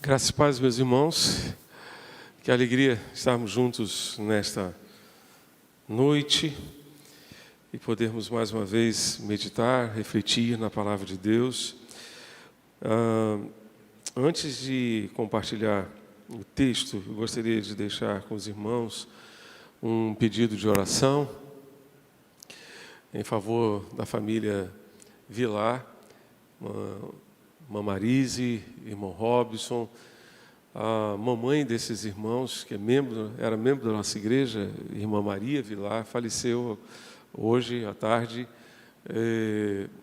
Graças e paz, meus irmãos. Que alegria estarmos juntos nesta noite e podermos mais uma vez meditar, refletir na palavra de Deus. Antes de compartilhar o texto, eu gostaria de deixar com os irmãos um pedido de oração em favor da família Vilar, irmã Marise, irmão Robson, a mamãe desses irmãos, que era membro da nossa igreja, irmã Maria Vilar, faleceu hoje à tarde,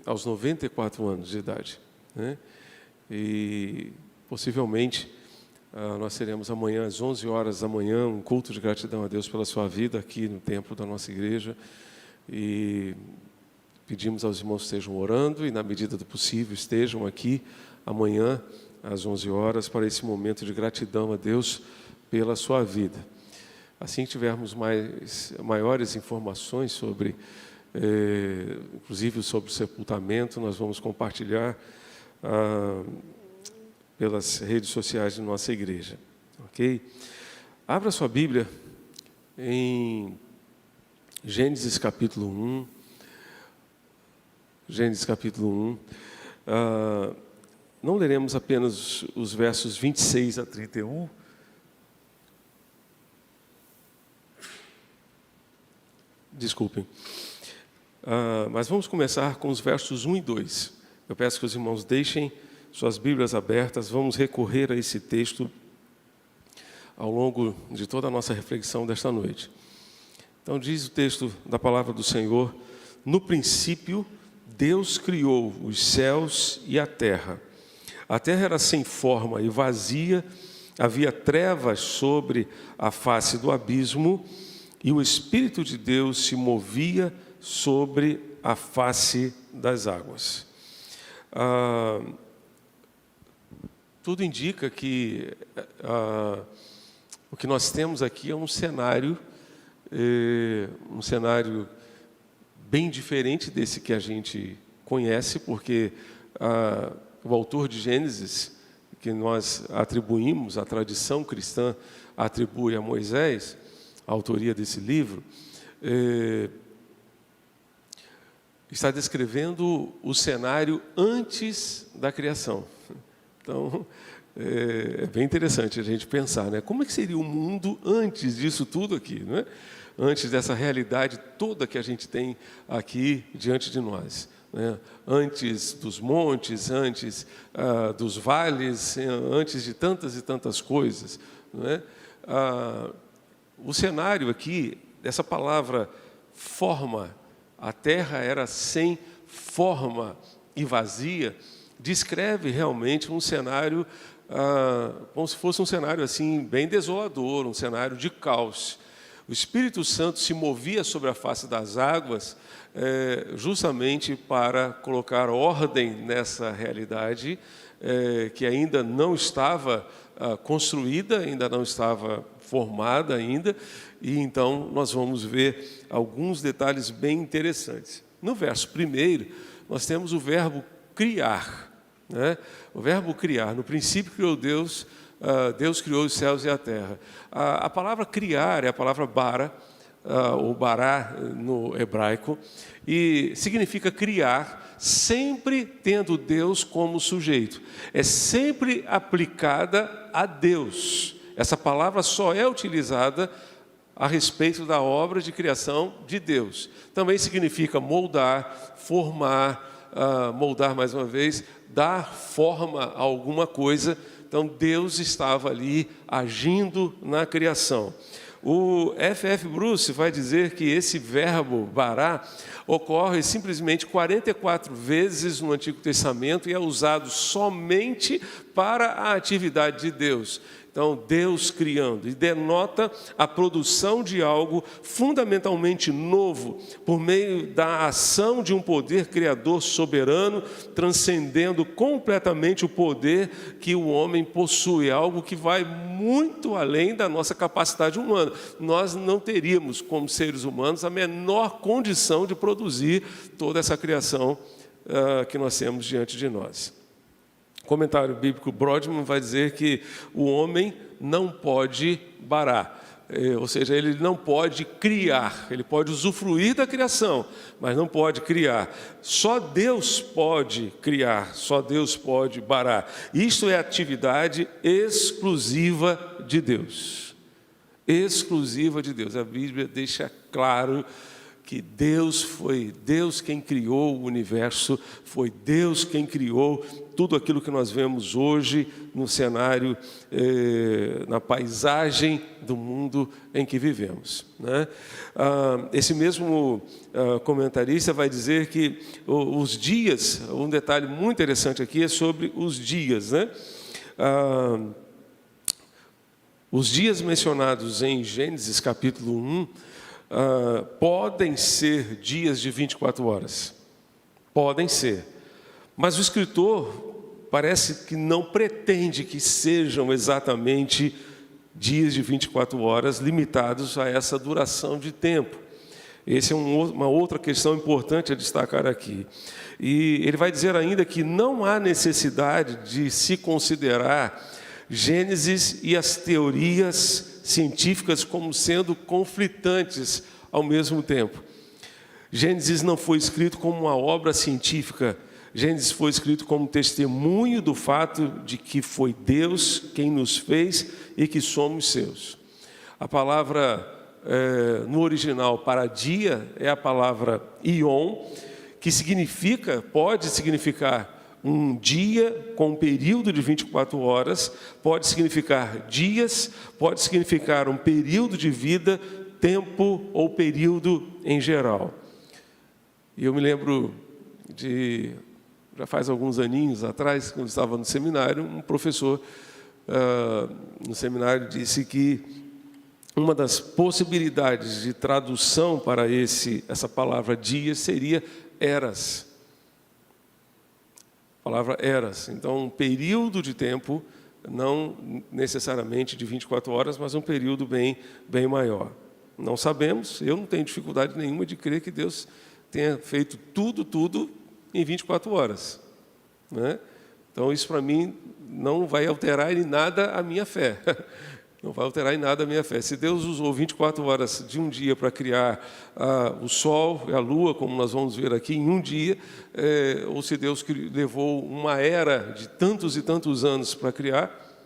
aos 94 anos de idade, né? E possivelmente nós teremos amanhã, às 11 horas da manhã, um culto de gratidão a Deus pela sua vida aqui no templo da nossa igreja. E pedimos aos irmãos que estejam orando e, na medida do possível, estejam aqui amanhã, às 11 horas, para esse momento de gratidão a Deus pela sua vida. Assim que tivermos maiores informações sobre, inclusive sobre o sepultamento, nós vamos compartilhar pelas redes sociais de nossa igreja. Ok? Abra sua Bíblia em Gênesis capítulo 1. Gênesis capítulo 1. Não leremos apenas os versos 26 a 31. Desculpem. Mas vamos começar com os versos 1 e 2. Eu peço que os irmãos deixem suas Bíblias abertas. Vamos recorrer a esse texto ao longo de toda a nossa reflexão desta noite. Então diz o texto da palavra do Senhor: no princípio, Deus criou os céus e a terra. A terra era sem forma e vazia, havia trevas sobre a face do abismo, e o Espírito de Deus se movia sobre a face das águas. Tudo indica que o que nós temos aqui é um cenário bem diferente desse que a gente conhece, porque o autor de Gênesis, que nós atribuímos, a tradição cristã atribui a Moisés, a autoria desse livro, está descrevendo o cenário antes da criação. Então, é bem interessante a gente pensar, né? Como é que seria o mundo antes disso tudo aqui, não é? Antes dessa realidade toda que a gente tem aqui diante de nós, né? Antes dos montes, antes dos vales, antes de tantas e tantas coisas, não é? O cenário aqui, essa palavra forma, a terra era sem forma e vazia, descreve realmente um cenário, como se fosse um cenário assim, bem desolador, um cenário de caos. O Espírito Santo se movia sobre a face das águas justamente para colocar ordem nessa realidade que ainda não estava construída, ainda não estava formada ainda, e então nós vamos ver alguns detalhes bem interessantes. No verso 1, nós temos o verbo criar, né? O verbo criar, no princípio criou Deus, Deus criou os céus e a terra. A palavra criar é a palavra bara, ou bará no hebraico, e significa criar, sempre tendo Deus como sujeito. É sempre aplicada a Deus. Essa palavra só é utilizada a respeito da obra de criação de Deus. Também significa moldar, formar, moldar mais uma vez, dar forma a alguma coisa. Então Deus estava ali agindo na criação. O F.F. Bruce vai dizer que esse verbo bará ocorre simplesmente 44 vezes no Antigo Testamento e é usado somente para a atividade de Deus. Então, Deus criando, e denota a produção de algo fundamentalmente novo, por meio da ação de um poder criador soberano, transcendendo completamente o poder que o homem possui, algo que vai muito além da nossa capacidade humana. Nós não teríamos, como seres humanos, a menor condição de produzir toda essa criação que nós temos diante de nós. comentário bíblico Brodmann vai dizer que o homem não pode barar. Ou seja, ele não pode criar, ele pode usufruir da criação, mas não pode criar. Só Deus pode criar, só Deus pode barar. Isso é atividade exclusiva de Deus. Exclusiva de Deus. A Bíblia deixa claro que foi Deus quem criou o universo, foi Deus quem criou tudo aquilo que nós vemos hoje no cenário, na paisagem do mundo em que vivemos, né? Esse mesmo comentarista vai dizer que os dias, um detalhe muito interessante aqui é sobre os dias, né? Os dias mencionados em Gênesis capítulo 1, podem ser dias de 24 horas, podem ser, mas o escritor parece que não pretende que sejam exatamente dias de 24 horas limitados a essa duração de tempo. Essa é uma outra questão importante a destacar aqui. E ele vai dizer ainda que não há necessidade de se considerar Gênesis e as teorias científicas como sendo conflitantes ao mesmo tempo. Gênesis não foi escrito como uma obra científica, Gênesis foi escrito como testemunho do fato de que foi Deus quem nos fez e que somos seus. A palavra no original para dia é a palavra ion, que pode significar um dia com um período de 24 horas, pode significar dias, pode significar um período de vida, tempo ou período em geral. E eu me lembro já faz alguns aninhos atrás, quando estava no seminário, um professor no seminário disse que uma das possibilidades de tradução para essa palavra dia seria eras. A palavra eras. Então, um período de tempo, não necessariamente de 24 horas, mas um período bem maior. Não sabemos, eu não tenho dificuldade nenhuma de crer que Deus tenha feito tudo em 24 horas, né? Então, isso para mim não vai alterar em nada a minha fé. Não vai alterar em nada a minha fé. Se Deus usou 24 horas de um dia para criar o Sol e a Lua, como nós vamos ver aqui, em um dia, ou se Deus levou uma era de tantos e tantos anos para criar,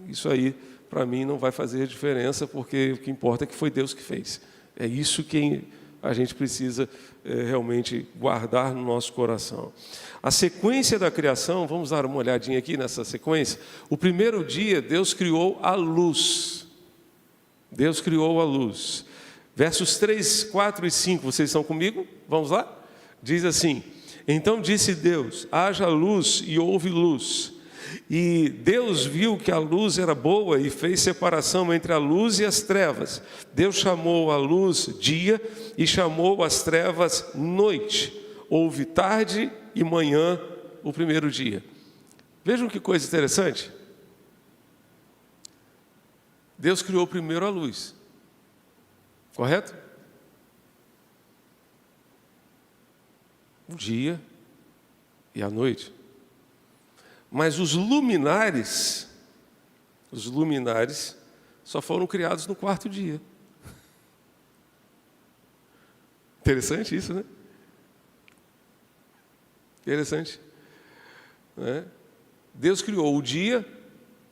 isso aí, para mim, não vai fazer diferença, porque o que importa é que foi Deus que fez. É isso que a gente precisa realmente guardar no nosso coração. A sequência da criação, vamos dar uma olhadinha aqui nessa sequência. O primeiro dia, Deus criou a luz. Deus criou a luz. Versos 3, 4 e 5, vocês estão comigo? Vamos lá? Diz assim: então disse Deus, haja luz, e houve luz. E Deus viu que a luz era boa e fez separação entre a luz e as trevas. Deus chamou a luz dia e chamou as trevas noite. Houve tarde e manhã o primeiro dia. Vejam que coisa interessante. Deus criou primeiro a luz. Correto? O dia e a noite. Mas os luminares só foram criados no quarto dia. Interessante isso, né? Interessante, né? Deus criou o dia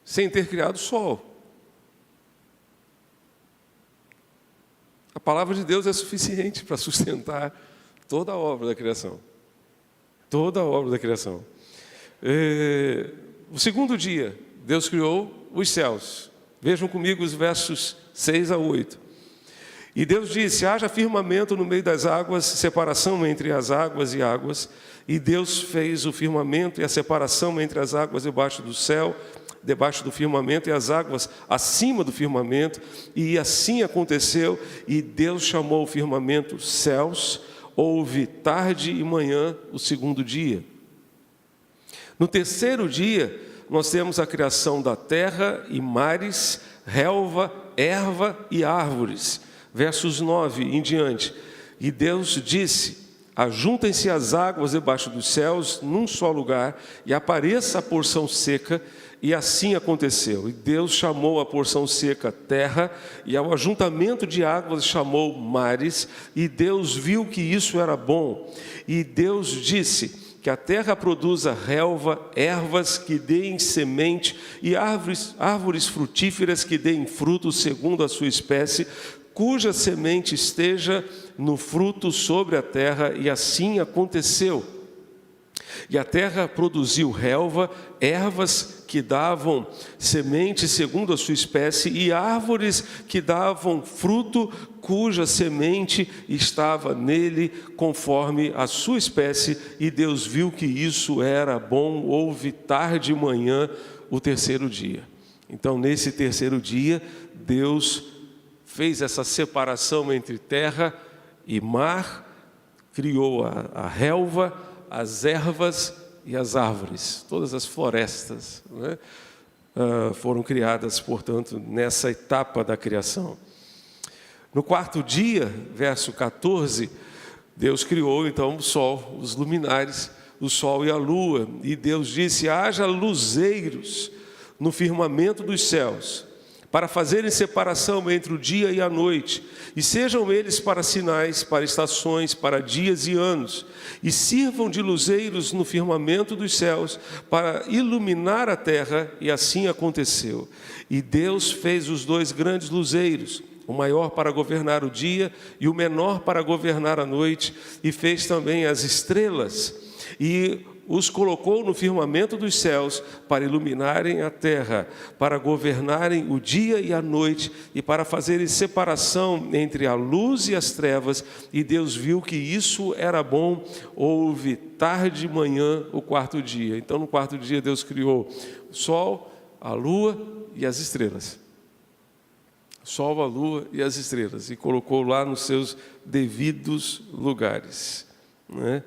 sem ter criado o sol. A palavra de Deus é suficiente para sustentar toda a obra da criação. Toda a obra da criação. O segundo dia, Deus criou os céus. Vejam comigo os versos 6 a 8. E Deus disse, haja firmamento no meio das águas, separação entre as águas e águas. E Deus fez o firmamento e a separação entre as águas debaixo do céu, debaixo do firmamento, e as águas acima do firmamento. E assim aconteceu, e Deus chamou o firmamento céus. Houve tarde e manhã o segundo dia. No terceiro dia, nós temos a criação da terra e mares, relva, erva e árvores. Versos 9 em diante. E Deus disse, ajuntem-se as águas debaixo dos céus num só lugar, e apareça a porção seca, e assim aconteceu. E Deus chamou a porção seca terra, e ao ajuntamento de águas chamou mares, e Deus viu que isso era bom. E Deus disse que a terra produza relva, ervas que deem semente, e árvores frutíferas que deem fruto segundo a sua espécie, cuja semente esteja no fruto sobre a terra, e assim aconteceu. E a terra produziu relva, ervas que davam semente segundo a sua espécie, e árvores que davam fruto, cuja semente estava nele conforme a sua espécie. E Deus viu que isso era bom. Houve tarde e manhã o terceiro dia. Então, nesse terceiro dia, Deus fez essa separação entre terra e mar, criou a relva, as ervas e as árvores, todas as florestas, né? Foram criadas, portanto, nessa etapa da criação. No quarto dia, verso 14, Deus criou então o sol, os luminares, o sol e a lua, e Deus disse: haja luzeiros no firmamento dos céus, para fazerem separação entre o dia e a noite, e sejam eles para sinais, para estações, para dias e anos, e sirvam de luzeiros no firmamento dos céus, para iluminar a terra, e assim aconteceu. E Deus fez os dois grandes luzeiros, o maior para governar o dia e o menor para governar a noite, e fez também as estrelas, e os colocou no firmamento dos céus para iluminarem a terra, para governarem o dia e a noite, e para fazerem separação entre a luz e as trevas. E Deus viu que isso era bom. Houve tarde e manhã o quarto dia. Então, no quarto dia, Deus criou o sol, a lua e as estrelas. O sol, a lua e as estrelas, e colocou lá nos seus devidos lugares, né?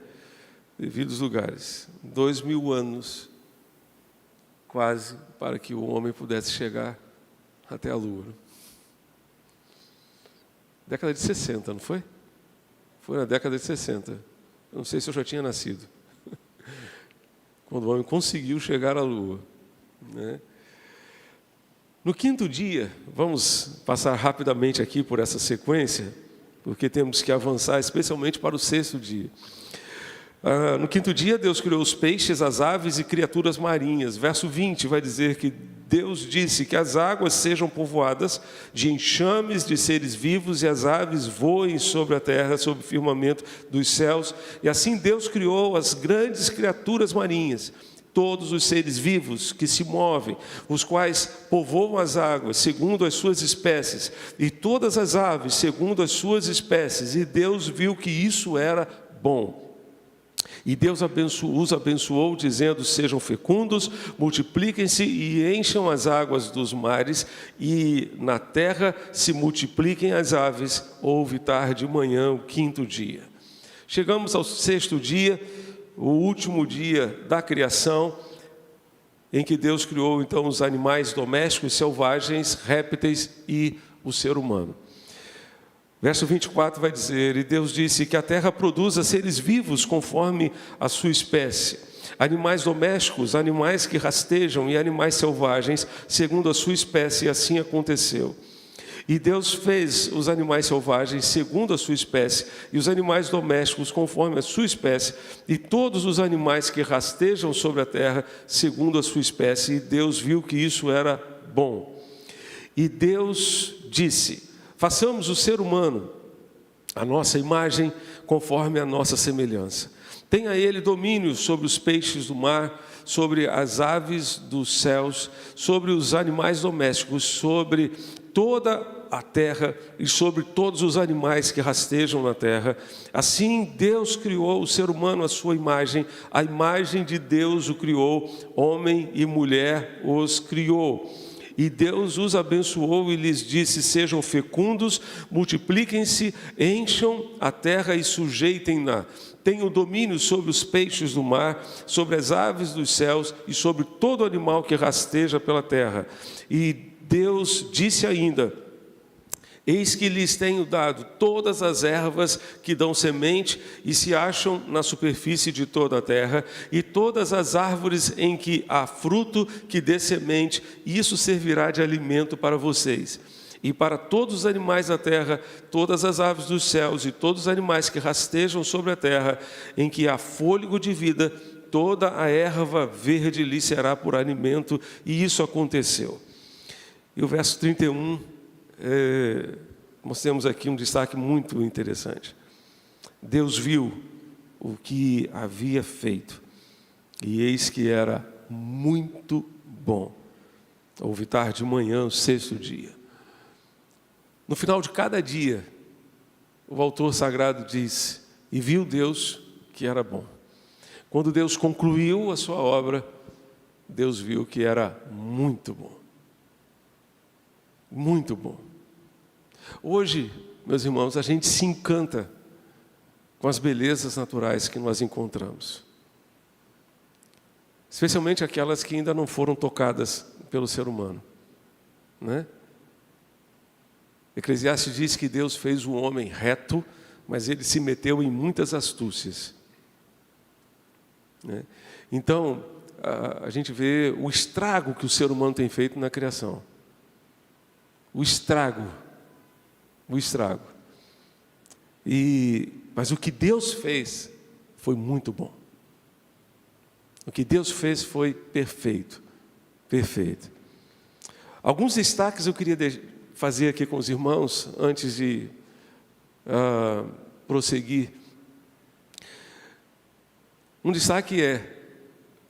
Devidos lugares. 2000 anos, quase, para que o homem pudesse chegar até a lua. Década de 60, não foi? Foi na década de 60. Eu não sei se eu já tinha nascido. Quando o homem conseguiu chegar à lua, né? No quinto dia, vamos passar rapidamente aqui por essa sequência, porque temos que avançar, especialmente para o sexto dia. No quinto dia, Deus criou os peixes, as aves e criaturas marinhas. Verso 20 vai dizer que Deus disse que as águas sejam povoadas de enxames de seres vivos, e as aves voem sobre a terra, sobre o firmamento dos céus. E assim Deus criou as grandes criaturas marinhas, todos os seres vivos que se movem, os quais povoam as águas segundo as suas espécies, e todas as aves segundo as suas espécies. E Deus viu que isso era bom. E Deus os abençoou, dizendo: sejam fecundos, multipliquem-se e encham as águas dos mares, e na terra se multipliquem as aves. Houve tarde e manhã o quinto dia. Chegamos ao sexto dia, o último dia da criação, em que Deus criou então os animais domésticos, selvagens, répteis e o ser humano. Verso 24 vai dizer: e Deus disse que a terra produza seres vivos conforme a sua espécie, animais domésticos, animais que rastejam e animais selvagens segundo a sua espécie, e assim aconteceu. E Deus fez os animais selvagens segundo a sua espécie, e os animais domésticos conforme a sua espécie, e todos os animais que rastejam sobre a terra segundo a sua espécie. E Deus viu que isso era bom. E Deus disse: façamos o ser humano a nossa imagem, conforme a nossa semelhança. Tenha ele domínio sobre os peixes do mar, sobre as aves dos céus, sobre os animais domésticos, sobre toda a terra e sobre todos os animais que rastejam na terra. Assim Deus criou o ser humano à sua imagem, a imagem de Deus o criou, homem e mulher os criou. E Deus os abençoou e lhes disse: sejam fecundos, multipliquem-se, encham a terra e sujeitem-na. Tenham domínio sobre os peixes do mar, sobre as aves dos céus e sobre todo animal que rasteja pela terra. E Deus disse ainda Eis que lhes tenho dado todas as ervas que dão semente e se acham na superfície de toda a terra, e todas as árvores em que há fruto que dê semente, e isso servirá de alimento para vocês. E para todos os animais da terra, todas as aves dos céus e todos os animais que rastejam sobre a terra, em que há fôlego de vida, toda a erva verde lhe será por alimento, e isso aconteceu. E o verso 31, nós temos aqui um destaque muito interessante. Deus viu o que havia feito, e eis que era muito bom. Houve tarde de manhã, o sexto dia. No final de cada dia, o autor sagrado diz: e viu Deus que era bom. Quando Deus concluiu a sua obra, Deus viu que era muito bom. Muito bom. Hoje, meus irmãos, a gente se encanta com as belezas naturais que nós encontramos. Especialmente aquelas que ainda não foram tocadas pelo ser humano, né? Eclesiastes diz que Deus fez o homem reto, mas ele se meteu em muitas astúcias, né? Então, a gente vê o estrago que o ser humano tem feito na criação. O estrago. Mas o que Deus fez foi muito bom. O que Deus fez foi perfeito. Perfeito. Alguns destaques eu queria fazer aqui com os irmãos, antes de prosseguir. Um destaque é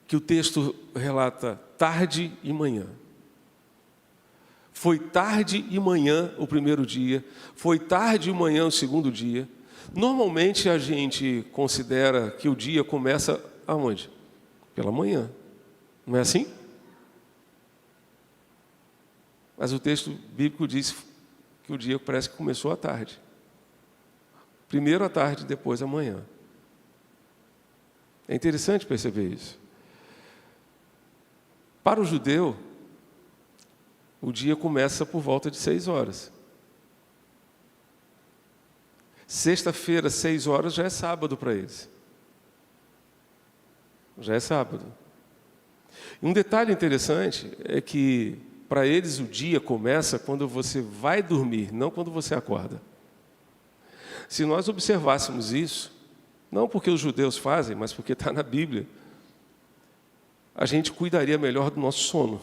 que o texto relata tarde e manhã. Foi tarde e manhã o primeiro dia, foi tarde e manhã o segundo dia. Normalmente a gente considera que o dia começa aonde? Pela manhã, não é assim? Mas o texto bíblico diz que o dia parece que começou à tarde. Primeiro à tarde, depois à manhã. É interessante perceber isso. Para o judeu, o dia começa por volta de 6 horas. Sexta-feira, 6 horas, já é sábado para eles. Já é sábado. E um detalhe interessante é que, para eles, o dia começa quando você vai dormir, não quando você acorda. Se nós observássemos isso, não porque os judeus fazem, mas porque está na Bíblia, a gente cuidaria melhor do nosso sono.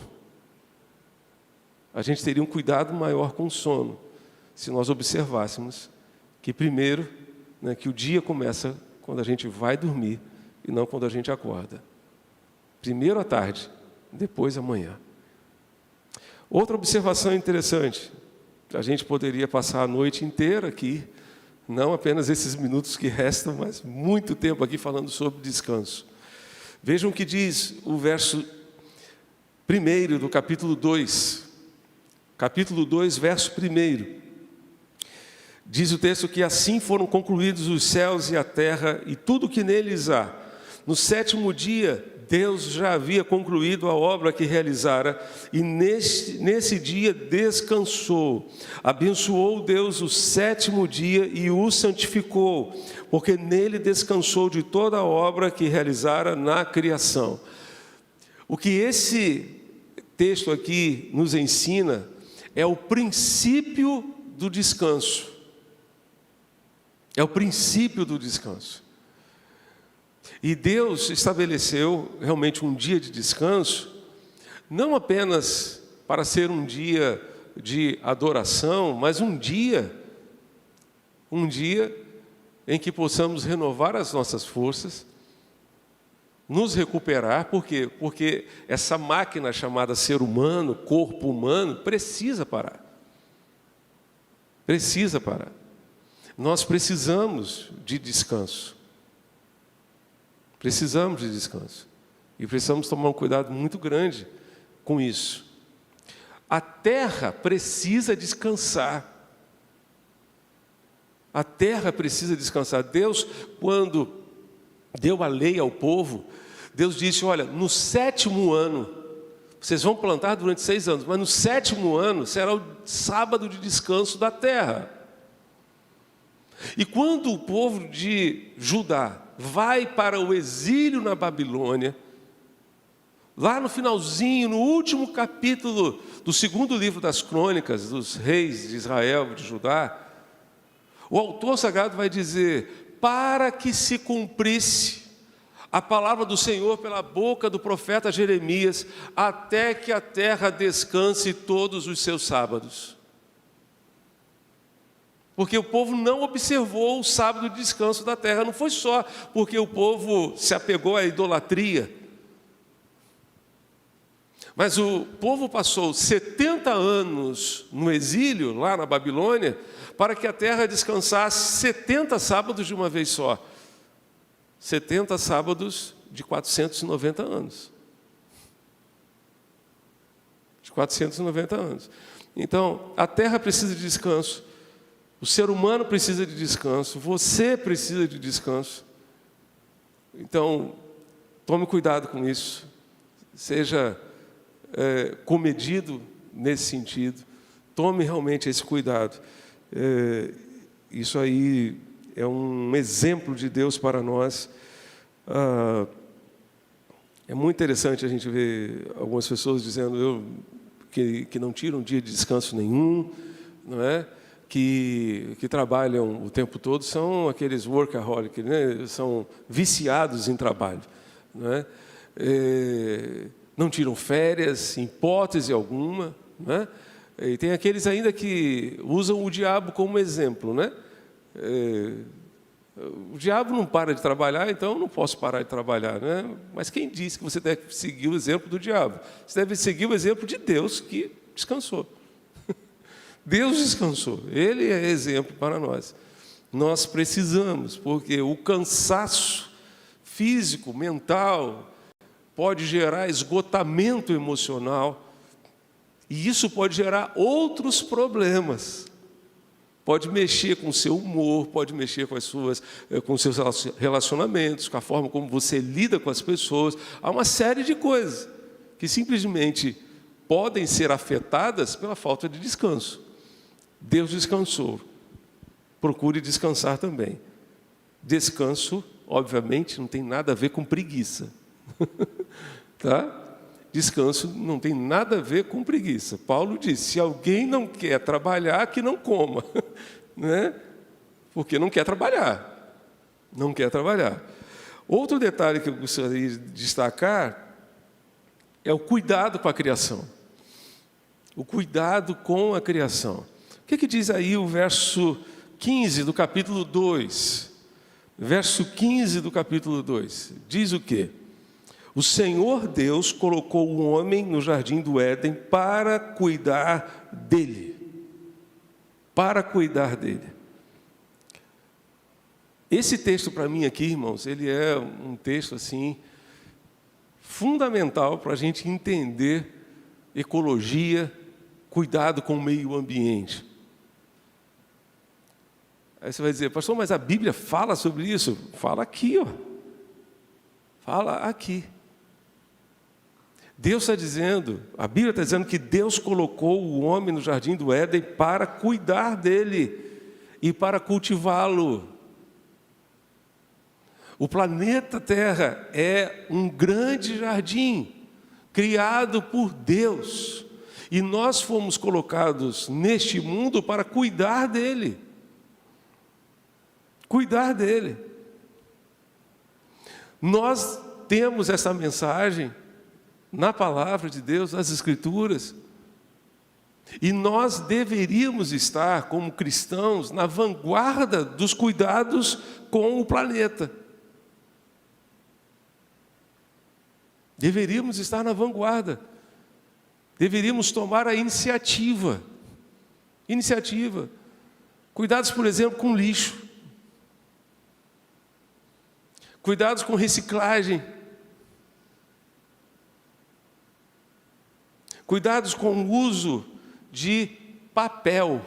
A gente teria um cuidado maior com o sono, se nós observássemos que primeiro, que o dia começa quando a gente vai dormir e não quando a gente acorda. Primeiro à tarde, depois à manhã. Outra observação interessante: a gente poderia passar a noite inteira aqui, não apenas esses minutos que restam, mas muito tempo aqui falando sobre descanso. Vejam o que diz o verso 1 do capítulo 2. Capítulo 2, verso 1. Diz o texto que assim foram concluídos os céus e a terra e tudo que neles há. No 7º dia, Deus já havia concluído a obra que realizara, e nesse dia descansou. Abençoou Deus o 7º dia e o santificou, porque nele descansou de toda a obra que realizara na criação. O que esse texto aqui nos ensina é o princípio do descanso. É o princípio do descanso. E Deus estabeleceu realmente um dia de descanso, não apenas para ser um dia de adoração, mas um dia em que possamos renovar as nossas forças, nos recuperar. Por quê? Porque essa máquina chamada ser humano, corpo humano, precisa parar. Precisa parar. Nós precisamos de descanso. Precisamos de descanso. E precisamos tomar um cuidado muito grande com isso. A terra precisa descansar. A terra precisa descansar. Deus, quando deu a lei ao povo, Deus disse: olha, no 7º ano, Vocês vão plantar durante 6 anos, mas no 7º ano será o sábado de descanso da terra. E quando o povo de Judá vai para o exílio na Babilônia, lá no finalzinho, no último capítulo do 2º livro das Crônicas, dos reis de Israel, de Judá, o autor sagrado vai dizer: para que se cumprisse a palavra do Senhor pela boca do profeta Jeremias, até que a terra descanse todos os seus sábados. Porque o povo não observou o sábado de descanso da terra. Não foi só porque o povo se apegou à idolatria, mas o povo passou 70 anos no exílio, lá na Babilônia, para que a terra descansasse 70 sábados de uma vez só. 70 sábados de 490 anos. De 490 anos. Então, a terra precisa de descanso. O ser humano precisa de descanso. Você precisa de descanso. Então, tome cuidado com isso. Seja comedido nesse sentido. Tome realmente esse cuidado. Isso aí é um exemplo de Deus para nós. É muito interessante a gente ver algumas pessoas dizendo que não tiram um dia de descanso nenhum, não é? Que trabalham o tempo todo, são aqueles workaholics, né? São viciados em trabalho, não é? Não tiram férias, em hipótese alguma, né? E tem aqueles ainda que usam o diabo como exemplo, né? O diabo não para de trabalhar, então eu não posso parar de trabalhar, né? Mas quem disse que você deve seguir o exemplo do diabo? Você deve seguir o exemplo de Deus, que descansou. Deus descansou, Ele é exemplo para nós. Nós precisamos, porque o cansaço físico, mental, pode gerar esgotamento emocional, e isso pode gerar outros problemas. Pode mexer com o seu humor, pode mexer com os seus relacionamentos, com a forma como você lida com as pessoas. Há uma série de coisas que simplesmente podem ser afetadas pela falta de descanso. Deus descansou. Procure descansar também. Descanso, obviamente, não tem nada a ver com preguiça. Tá? Descanso não tem nada a ver com preguiça. Paulo disse: se alguém não quer trabalhar, que não coma, né? Porque não quer trabalhar. Não quer trabalhar. Outro detalhe que eu gostaria de destacar é o cuidado com a criação. O cuidado com a criação. O que diz aí o verso 15 do capítulo 2? Verso 15 do capítulo 2. Diz o quê? O Senhor Deus colocou o homem no jardim do Éden para cuidar dele. Para cuidar dele. Esse texto para mim aqui, irmãos, ele é um texto assim fundamental para a gente entender ecologia, cuidado com o meio ambiente. Aí você vai dizer: pastor, mas a Bíblia fala sobre isso? Fala aqui, ó. Fala aqui. Deus está dizendo, a Bíblia está dizendo que Deus colocou o homem no jardim do Éden para cuidar dele e para cultivá-lo. O planeta Terra é um grande jardim criado por Deus, e nós fomos colocados neste mundo para cuidar dele. Cuidar dele. Nós temos essa mensagem na palavra de Deus, nas Escrituras. E nós deveríamos estar, como cristãos, na vanguarda dos cuidados com o planeta. Deveríamos estar na vanguarda. Deveríamos tomar a iniciativa. Cuidados, por exemplo, com lixo. Cuidados com reciclagem. Cuidados com o uso de papel.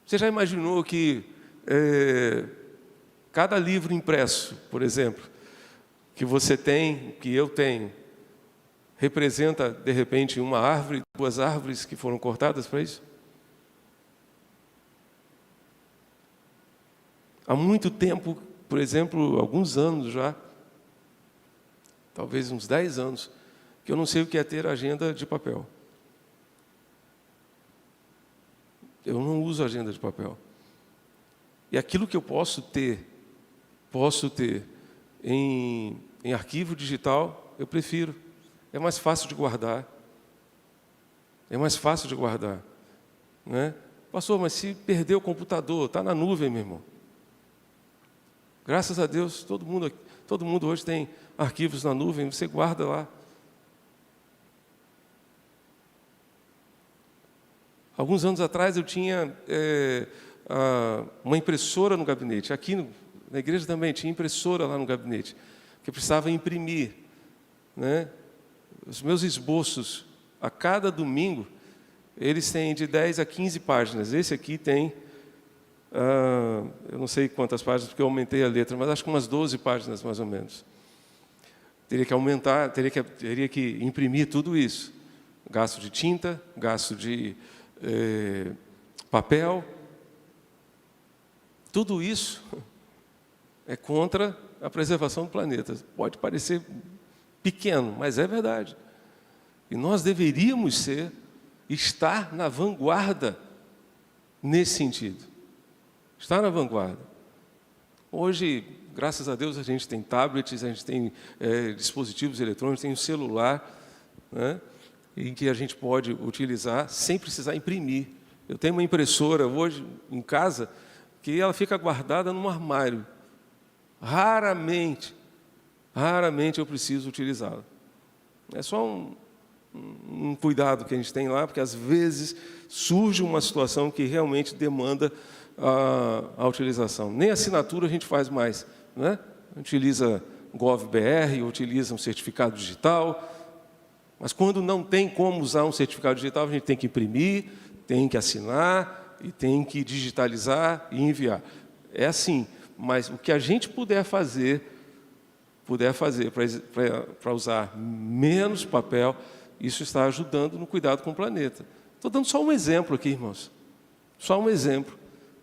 Você já imaginou que cada livro impresso, por exemplo, que você tem, que eu tenho, representa, de repente, uma árvore, 2 árvores que foram cortadas para isso? Há muito tempo, por exemplo, alguns anos já, talvez uns 10 anos, que eu não sei o que é ter agenda de papel. Eu não uso agenda de papel. E aquilo que eu posso ter em arquivo digital, eu prefiro. É mais fácil de guardar. É mais fácil de guardar. Né? Pastor, mas se perder o computador, está na nuvem, meu irmão. Graças a Deus, todo mundo hoje tem arquivos na nuvem, você guarda lá. Alguns anos atrás eu tinha uma impressora no gabinete. Aqui na igreja também tinha impressora lá no gabinete, que eu precisava imprimir. Né? Os meus esboços, a cada domingo, eles têm de 10 a 15 páginas. Esse aqui tem, eu não sei quantas páginas, porque eu aumentei a letra, mas acho que umas 12 páginas, mais ou menos. Teria que aumentar, teria que imprimir tudo isso. Gasto de tinta, gasto de papel. Tudo isso é contra a preservação do planeta. Pode parecer pequeno, mas é verdade. E nós deveríamos estar na vanguarda nesse sentido. Estar na vanguarda. Hoje, graças a Deus, a gente tem tablets, a gente tem dispositivos eletrônicos, tem um celular, né, em que a gente pode utilizar sem precisar imprimir. Eu tenho uma impressora hoje em casa que ela fica guardada num armário. Raramente eu preciso utilizá-la. É só um cuidado que a gente tem lá, porque às vezes surge uma situação que realmente demanda a utilização. Nem assinatura a gente faz mais, né? A gente utiliza GovBR, utiliza um certificado digital, mas quando não tem como usar um certificado digital, a gente tem que imprimir, tem que assinar e tem que digitalizar e enviar. É assim, mas o que a gente puder fazer para usar menos papel, isso está ajudando no cuidado com o planeta. Estou dando só um exemplo aqui, irmãos. Só um exemplo.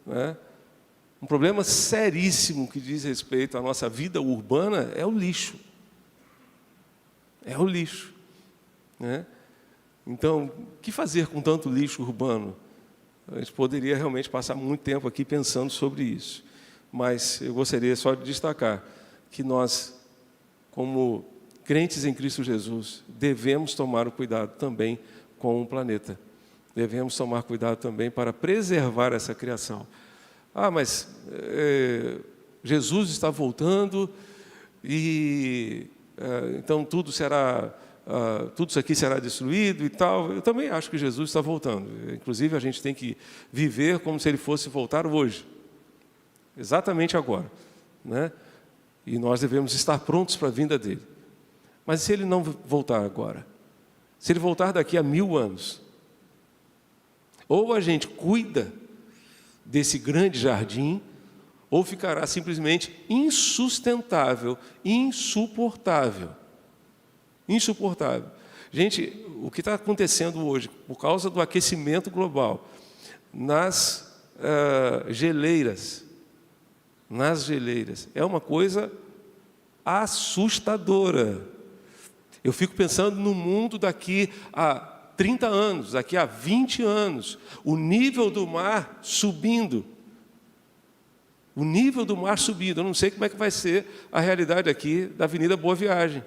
Né? Um problema seríssimo que diz respeito à nossa vida urbana é o lixo. É o lixo. Né? Então, o que fazer com tanto lixo urbano? A gente poderia realmente passar muito tempo aqui pensando sobre isso. Mas eu gostaria só de destacar que nós, como crentes em Cristo Jesus, devemos tomar o cuidado também com o planeta. Devemos tomar cuidado também para preservar essa criação. Mas Jesus está voltando e então tudo isso aqui será destruído e tal. Eu também acho que Jesus está voltando. Inclusive, a gente tem que viver como se Ele fosse voltar hoje. Exatamente agora. Né? E nós devemos estar prontos para a vinda dEle. Mas se Ele não voltar agora? Se Ele voltar daqui a 1000 anos? Ou a gente cuida desse grande jardim, ou ficará simplesmente insustentável, insuportável. Insuportável. Gente, o que está acontecendo hoje, por causa do aquecimento global, nas geleiras, é uma coisa assustadora. Eu fico pensando no mundo daqui a 30 anos, daqui a 20 anos, o nível do mar subindo. O nível do mar subindo. Eu não sei como é que vai ser a realidade aqui da Avenida Boa Viagem.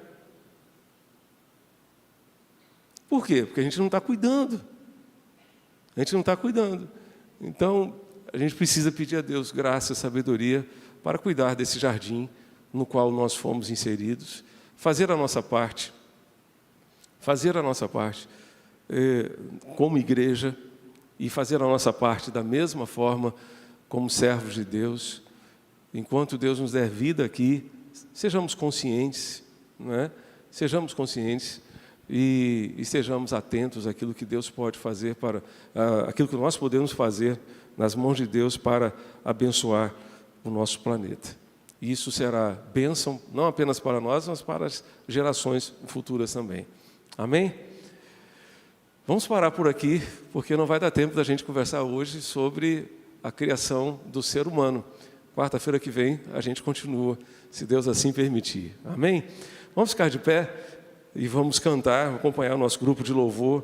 Por quê? Porque a gente não está cuidando. A gente não está cuidando. Então, a gente precisa pedir a Deus graça e sabedoria para cuidar desse jardim no qual nós fomos inseridos, fazer a nossa parte como igreja e fazer a nossa parte da mesma forma como servos de Deus. Enquanto Deus nos der vida aqui, sejamos conscientes, né? Sejamos conscientes e estejamos atentos àquilo que Deus pode fazer aquilo que nós podemos fazer nas mãos de Deus para abençoar o nosso planeta. E isso será bênção não apenas para nós, mas para as gerações futuras também. Amém? Vamos parar por aqui, porque não vai dar tempo da gente conversar hoje sobre a criação do ser humano. Quarta-feira que vem a gente continua, se Deus assim permitir. Amém? Vamos ficar de pé e vamos cantar, acompanhar o nosso grupo de louvor.